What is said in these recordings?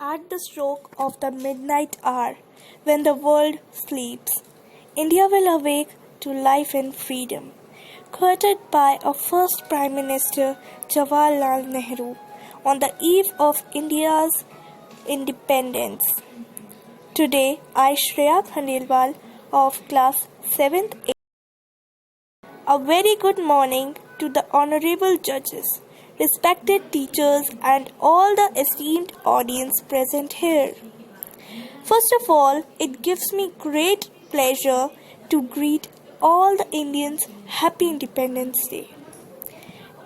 At the stroke of the midnight hour, when the world sleeps, India will awake to life and freedom, courted by our first Prime Minister Jawaharlal Nehru on the eve of India's independence. Today, I, Shreya Khandelwal of class 7th A. A very good morning to the honorable judges, respected teachers and all the esteemed audience present here. First of all, it gives me great pleasure to greet all the Indians Happy Independence Day.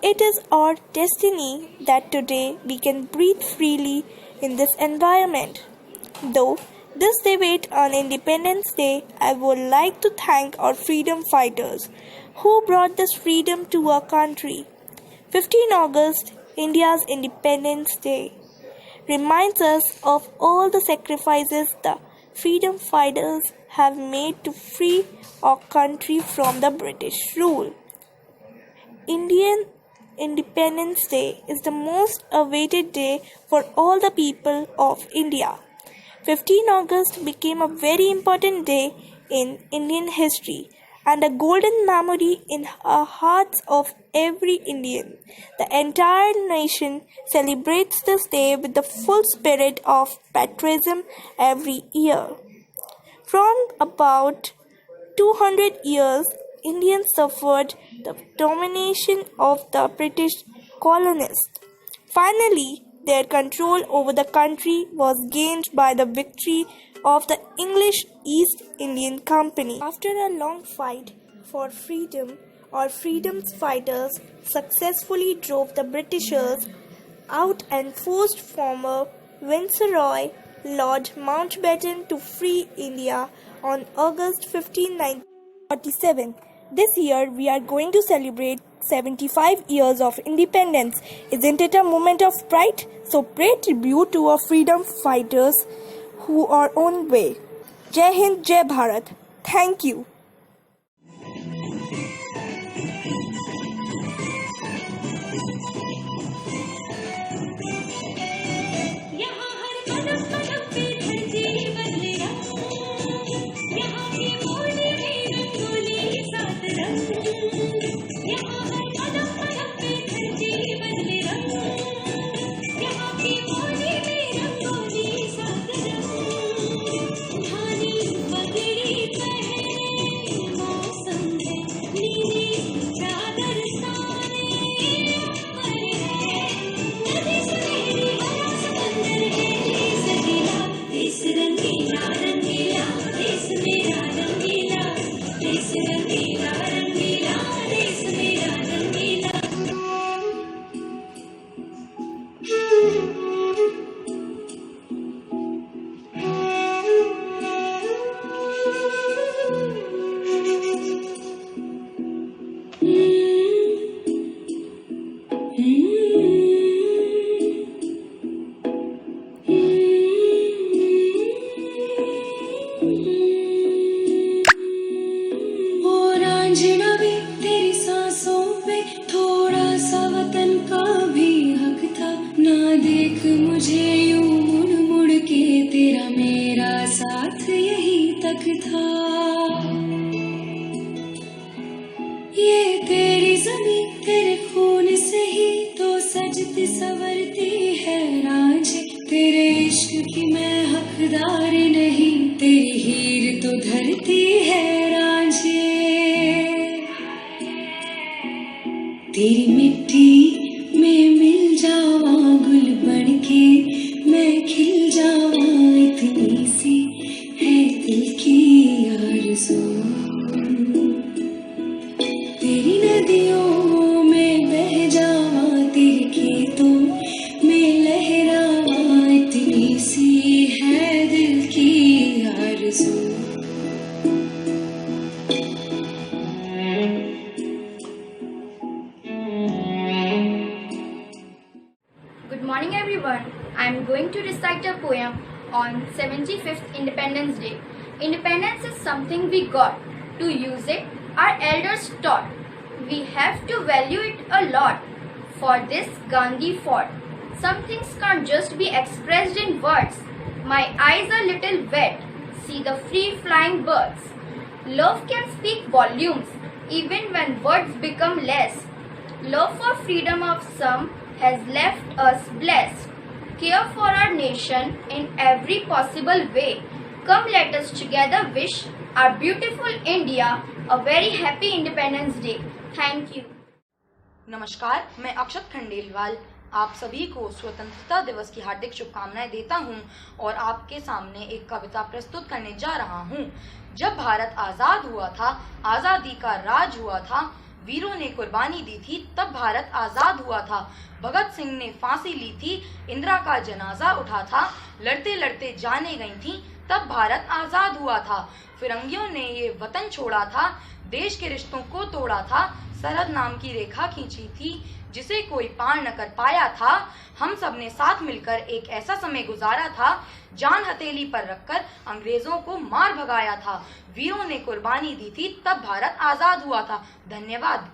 It is our destiny that today we can breathe freely in this environment. Though this debate on Independence Day, I would like to thank our freedom fighters who brought this freedom to our country. 15 August, India's Independence Day, reminds us of all the sacrifices the freedom fighters have made to free our country from the British rule. Indian Independence Day is the most awaited day for all the people of India. 15 August became a very important day in Indian history and a golden memory in the hearts of every Indian. The entire nation celebrates this day with the full spirit of patriotism every year. From about 200 years, Indians suffered the domination of the British colonists. Finally, their control over the country was gained by the victory of the English East Indian Company. After a long fight for freedom, our freedom fighters successfully drove the Britishers out and forced former Viceroy Lord Mountbatten to free India on August 15, 1947. This year we are going to celebrate 75 years of independence. Isn't it a moment of pride? So pay tribute to our freedom fighters who are on way. Jai Hind, Jai Bharat. Thank you. तेरी सांसों पे थोड़ा सा वतन का भी हक था। ना देख मुझे यूं मुड़ मुड़ के, तेरा मेरा साथ यही तक था। ये तेरी ज़मीं तेरे खून से ही तो सजती संवरती है रांझे। तेरे इश्क की मैं हकदार नहीं, तेरी हीर तो धरती है रांझे। तेरी मिट्टी में मिल जावा गुल बनके, मैं खिल जावा, इतनी सी है दिल की आरज़ू। तेरी नदियों में बह जावा, तेरे खेतों में लहरावा, इतनी सी है दिल की आरज़ू। Good morning everyone. I am going to recite a poem on 75th Independence Day. Independence is something we got. To use it, our elders taught. We have to value it a lot. For this Gandhi fought. Some things can't just be expressed in words. My eyes are little wet. See the free-flying birds. Love can speak volumes, even when words become less. Love for freedom of some has left us blessed. Care for our nation in every possible way. Come, let us together wish our beautiful India a very happy Independence Day. Thank you. नमस्कार, मैं अक्षत खंडेलवाल आप सभी को स्वतंत्रता दिवस की हार्दिक शुभकामनाएं देता हूं और आपके सामने एक कविता प्रस्तुत करने जा रहा हूं। जब भारत आजाद हुआ था, आजादी का राज हुआ था, वीरों ने कुर्बानी दी थी, तब भारत आजाद हुआ था। भगत सिंह ने फांसी ली थी, इंदिरा का जनाजा उठा था, लड़ते लड़ते जाने गई थी, तब भारत आजाद हुआ था। फिरंगियों ने ये वतन छोड़ा था, देश के रिश्तों को तोड़ा था, सरहद नाम की रेखा खींची थी जिसे कोई पार न कर पाया था। हम सब ने साथ मिलकर एक ऐसा समय गुजारा था, जान हथेली पर रखकर अंग्रेजों को मार भगाया था। वीरों ने कुर्बानी दी थी, तब भारत आजाद हुआ था। धन्यवाद।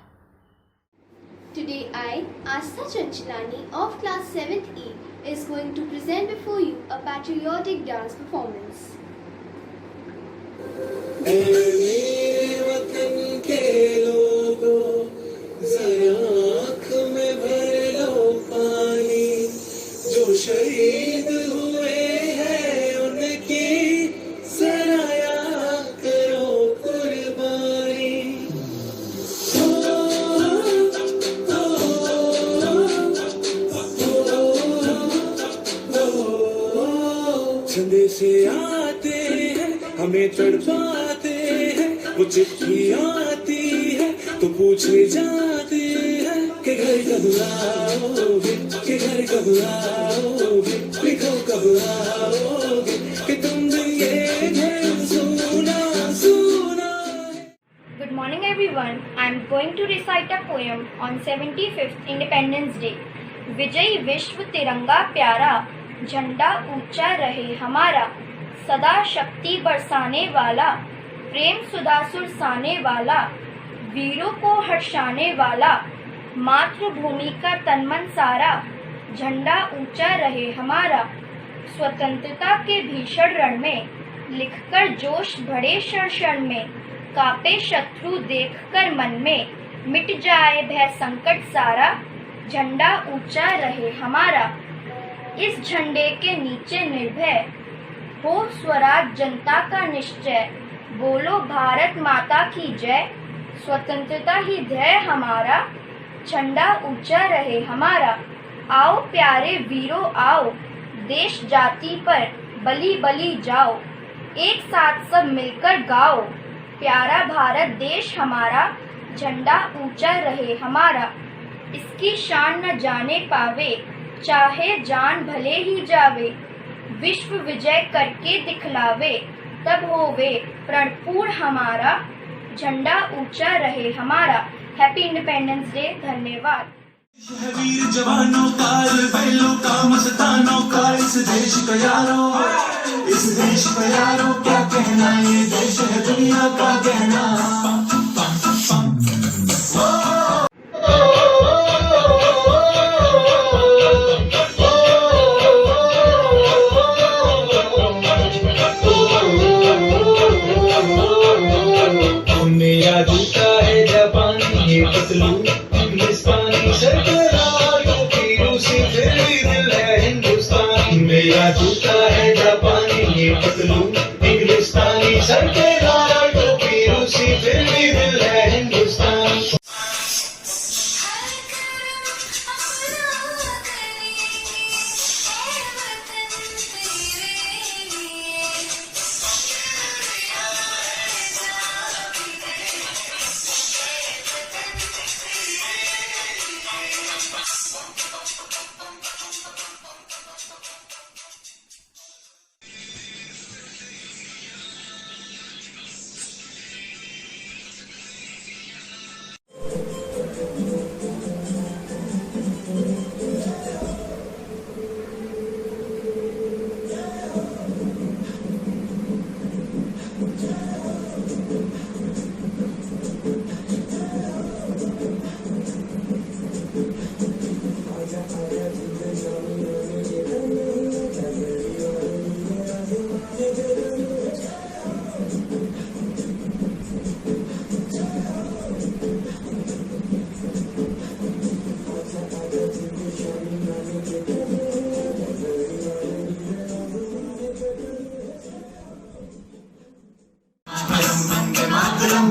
Today I, Astha Chanchalani of class 7th E, is going to present before you a patriotic dance performance. शहीद हुए हैं उनकी सराया करो कुर्बानी। संदेश आते हैं हमें तड़पाते हैं, वो चिट्ठी आती है तो पूछे जाते हैं कि घर कब आओगे, कि घर कब आओगे, लिखो कब आओगे, कि तुम दिन ये घर सुना सुना। Good morning everyone. I am going to recite a poem on 75th Independence Day. विजयी विश्व तिरंगा प्यारा, झंडा ऊंचा रहे हमारा, सदा शक्ति बरसाने वाला, प्रेम सुधा सुरसाने वाला, वीरों को हर्षाने वाला, मातृभूमि का तन मन सारा, झंडा ऊंचा रहे हमारा। स्वतंत्रता के भीषण रण में लिखकर जोश भरे क्षण क्षण में, कापे शत्रु देखकर मन में, मिट जाए भय संकट सारा, झंडा ऊंचा रहे हमारा। इस झंडे के नीचे निर्भय हो स्वराज जनता का निश्चय, बोलो भारत माता की जय, स्वतंत्रता ही ध्येय हमारा, झंडा ऊंचा रहे हमारा। आओ प्यारे वीरों आओ, देश जाति पर बलि बलि जाओ, एक साथ सब मिलकर गाओ, प्यारा भारत देश हमारा, झंडा ऊंचा रहे हमारा। इसकी शान न जाने पावे, चाहे जान भले ही जावे, विश्व विजय करके दिखलावे, तब होवे प्रणपूर्ण हमारा, झंडा ऊंचा रहे हमारा। Happy independence day. धन्यवाद। वीर जवानों का, बैलों का, मस्तानों का, इस देश का यारो, इस देश का यारो क्या कहना, ये देश है दुनिया का कहना। मेरा जूता है जापानी, ये पतलून हिंदुस्तानी, सर पे लाल टोपी रूसी, फिर भी दिल है हिंदुस्तानी। मेरा जूता है जापानी, ये पतलून हिंदुस्तानी, सर पे लाल टोपी रूसी, फिर भी दिल है हिंदुस्तानी।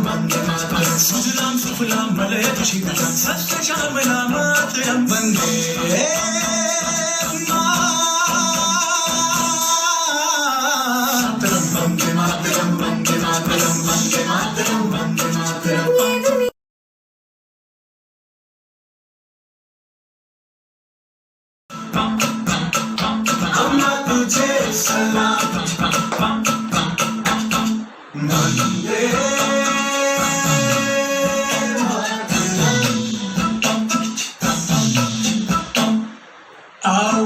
वन्दे मातरम् सुजलां सुफलां मलयजशीतलां सस्यश्यामलां मातरं वन्दे मातरं वन्दे मातरं वन्दे मातरं वन्दे मातरं वन्दे मातरम् अम्मा तुझे सलाम वन्दे आओ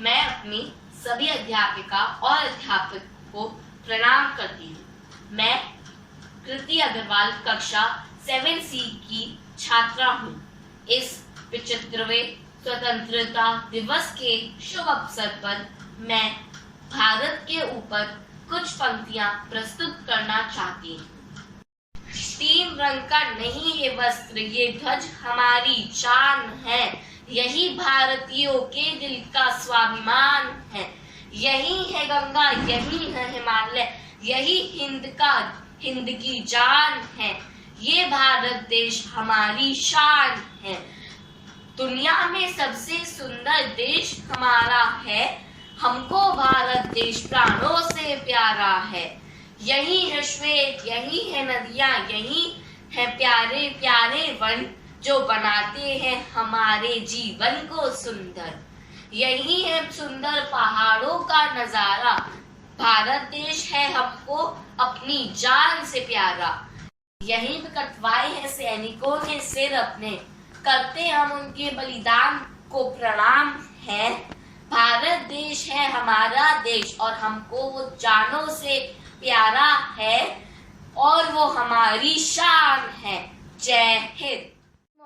मैं अपनी सभी अध्यापिका और अध्यापक को प्रणाम करती हूँ। मैं कृति अग्रवाल कक्षा 7C की छात्रा हूँ। इस 75वें स्वतंत्रता दिवस के शुभ अवसर पर मैं भारत के ऊपर कुछ पंक्तियाँ प्रस्तुत करना चाहती हूँ। 3 रंग का नहीं ये वस्त्र, ये ध्वज हमारी शान है। यही भारतीयों के दिल का स्वाभिमान है। यही है गंगा, यही है हिमालय, यही हिंद की जान है। ये भारत देश हमारी शान है। दुनिया में सबसे सुंदर देश हमारा है। हमको भारत देश प्राणों से प्यारा है। यही है श्वेत, यही है नदियाँ, यही है प्यारे प्यारे वन जो बनाते हैं हमारे जीवन को सुंदर। यही है सुंदर पहाड़ों का नजारा। भारत देश है हमको अपनी जान से प्यारा। यहीं पे कटवाए हैं सैनिकों ने सिर अपने, करते हम उनके बलिदान को प्रणाम है। भारत देश है हमारा देश और हमको वो जानों से प्यारा है और वो हमारी शान है। जय Hind.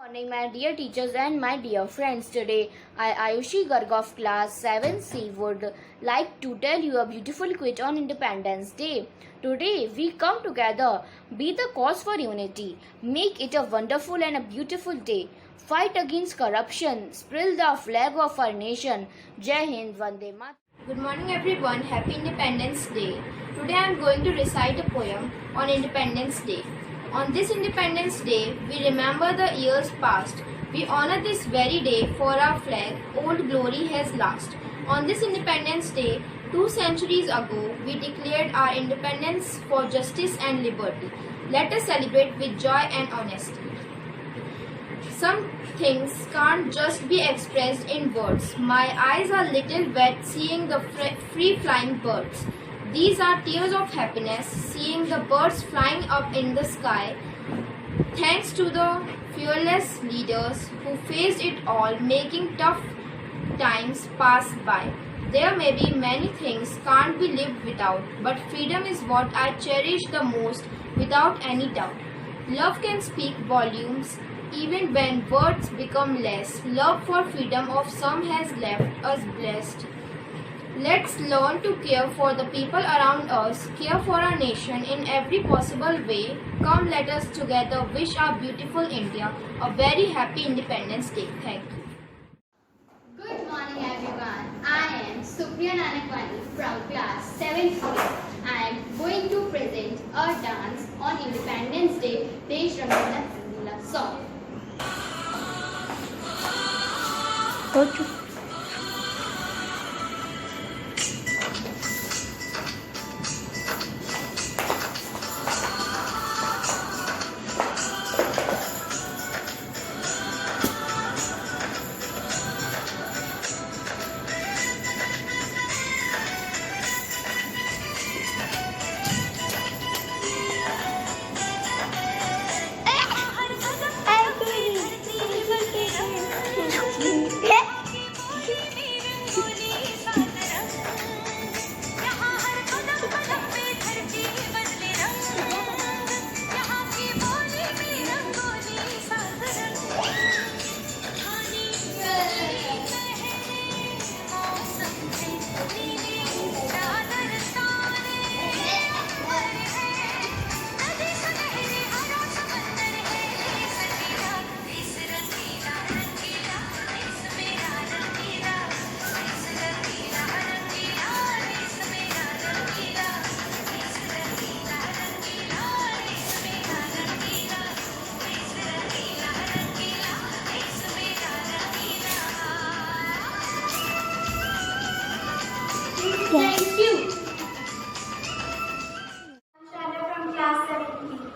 Good morning, my dear teachers and my dear friends. Today, I, Ayushi Garg of class 7C, would like to tell you a beautiful quote on Independence Day. Today, we come together, be the cause for unity, make it a wonderful and a beautiful day. Fight against corruption, spread the flag of our nation. Jai Hind, Vande Mataram. Good morning everyone, happy Independence Day. Today I am going to recite a poem on Independence Day. On this Independence Day, we remember the years past. We honor this very day for our flag, old glory has lost. On this Independence Day, 2 centuries ago, we declared our independence for justice and liberty. Let us celebrate with joy and honesty. Some things can't just be expressed in words. My eyes are little wet seeing the free-flying birds. These are tears of happiness seeing the birds flying up in the sky. Thanks to the fearless leaders who faced it all, making tough times pass by. There may be many things can't be lived without, but freedom is what I cherish the most without any doubt. Love can speak volumes even when words become less. Love for freedom of some has left us blessed. Let's learn to care for the people around us, care for our nation in every possible way. Come, let us together wish our beautiful India a very happy Independence Day. Thank you. Good morning everyone. I am Supriya Nanakwani from class 7th grade. I am going to present a dance on Independence Day, Desh Ramana Rangila song. Thank you. Shana from class 17.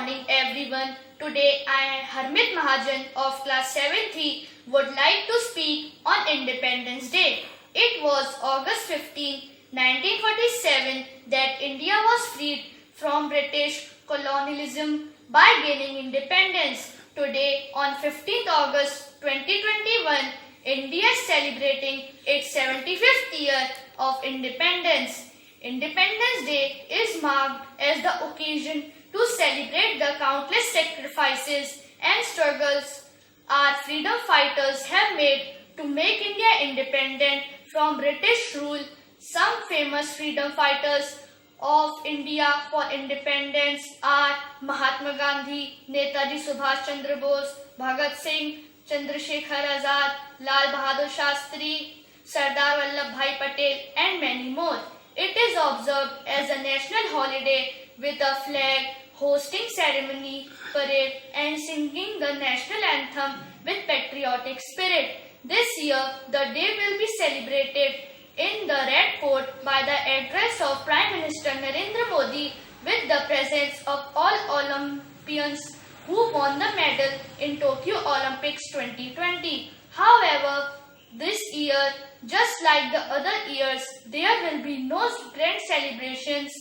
morning everyone. Today I, Harmit Mahajan of class 7th would like to speak on Independence Day. It was August 15, 1947 that India was freed from British colonialism by gaining independence. Today, on 15th August 2021, India is celebrating its 75th year of independence. Independence Day is marked as the occasion to celebrate the countless sacrifices and struggles our freedom fighters have made to make India independent from British rule. Some famous freedom fighters of India for independence are Mahatma Gandhi, Netaji Subhash Chandra Bose, Bhagat Singh, Chandrasekhar Azad, Lal Bahadur Shastri, Sardar Vallabhbhai Patel and many more. It is observed as a national holiday with a flag, hosting ceremony, parade and singing the national anthem with patriotic spirit. This year, the day will be celebrated in the Red Fort by the address of Prime Minister Narendra Modi with the presence of all Olympians who won the medal in Tokyo Olympics 2020. However, this year, just like the other years, there will be no grand celebrations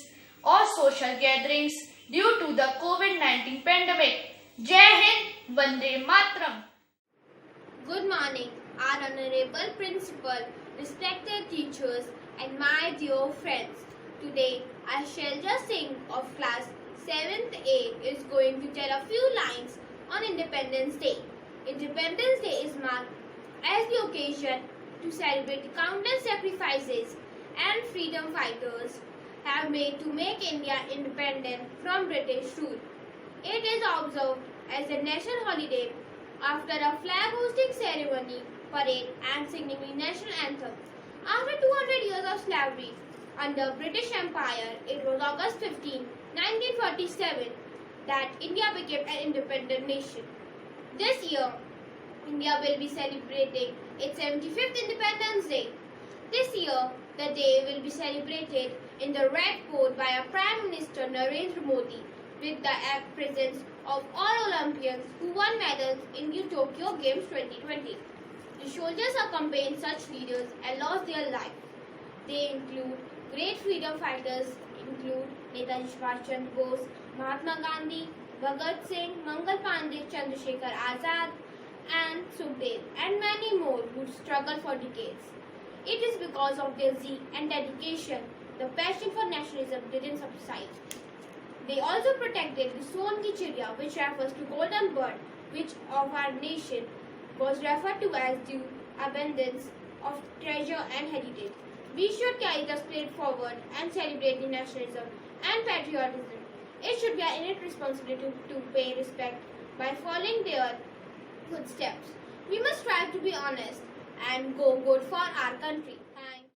or social gatherings due to the COVID-19 pandemic. Jai Hind, Vande Mataram. Good morning, our honorable principal, respected teachers and my dear friends. Today, I shall just sing of class 7th A is going to tell a few lines on Independence Day. Independence Day is marked as the occasion to celebrate the countless sacrifices and freedom fighters have made to make India independent from British rule. It is observed as a national holiday after a flag hosting ceremony, parade and singing the national anthem. After 200 years of slavery under British Empire, it was August 15, 1947 that India became an independent nation. This year, India will be celebrating its 75th Independence Day. This year, the day will be celebrated in the Red Fort by our Prime Minister Narendra Modi with the presence of all Olympians who won medals in the Tokyo Games 2020. The soldiers accompanied such leaders and lost their life. They include great freedom fighters, include Netaji Subhash Chandra Bose, Mahatma Gandhi, Bhagat Singh, Mangal Pandey, Chandrasekhar Azad, and Sukhdev, and many more who struggled for decades. It is because of their zeal and dedication, the passion for nationalism didn't subside. They also protected the Son ki Chiriya, which refers to golden bird, which of our nation was referred to as the abundance of treasure and heritage. We should carry the spirit forward and celebrate the nationalism and patriotism. It should be our innate responsibility to pay respect by following their footsteps. We must strive to be honest and go good for our country. Thanks.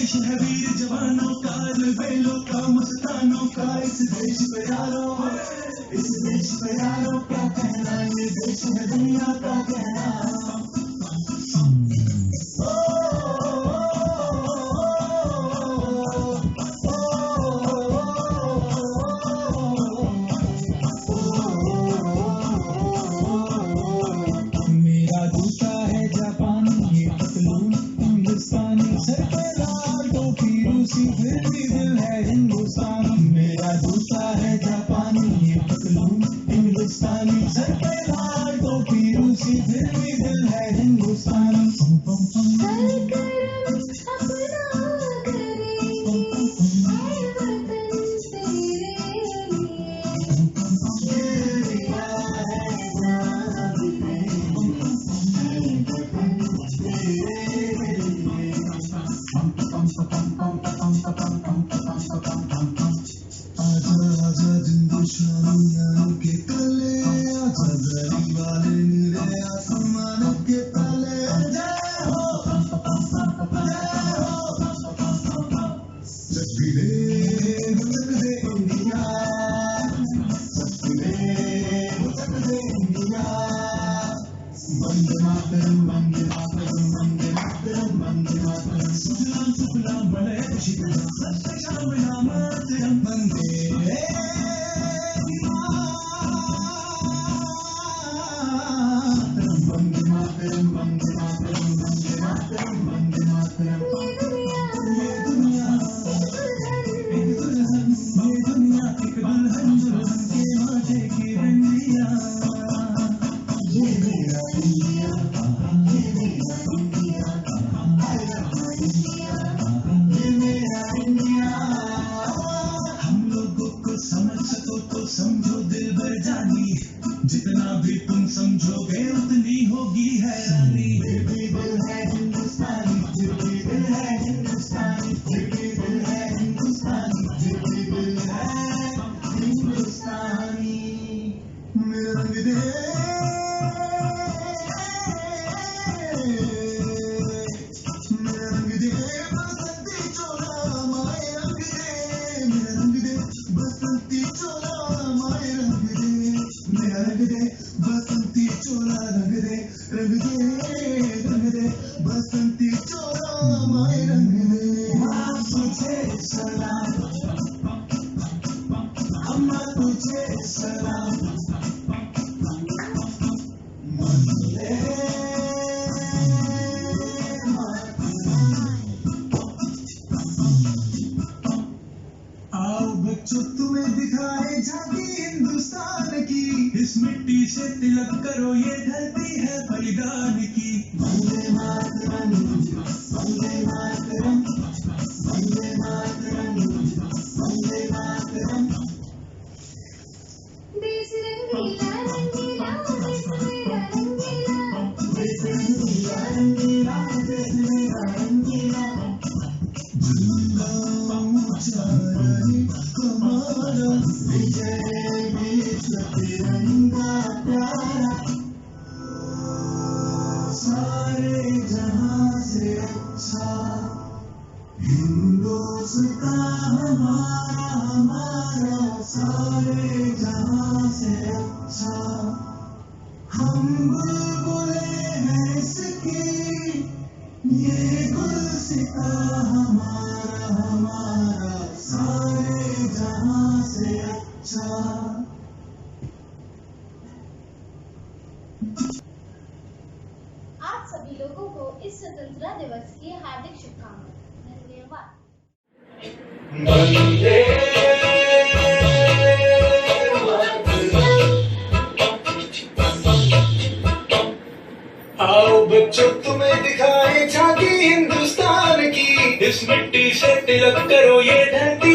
देश है वीर जवानों का, अलबेलों का, मस्तानों का। इस देश पे यारों, इस देश पे यारों क्या कहना, ये देश है दुनिया का कहना। बच्चों तुम्हें दिखाए झांकी हिंदुस्तान की, इस मिट्टी से तिलक करो ये धरती है बलिदान की। वंदे मातरम, वंदे मातरम, वंदे मातरम, वंदे मातरम। देश रंगीला रंगीला देश मेरा रंगीला, देश रंगीला रंगीला देश मेरा रंगीला। झंडा ऊंचा रहे हमारा, विजय विश्व तिरंगा प्यारा। सारे जहां से अच्छा हिंदुस्तान हमारा, हमारा। सारे जहां से अच्छा हम बुलबुले हैं इसकी, ये गुलसिता हमारा, हमारा। सारे जहां से अच्छा। आप सभी लोगों को इस स्वतंत्रता दिवस की हार्दिक शुभकामनाएं। धन्यवाद। आओ बच्चों तुम्हें दिखाए झांकी हिंदुस्तान की, इस मिट्टी से तिलक करो ये धरती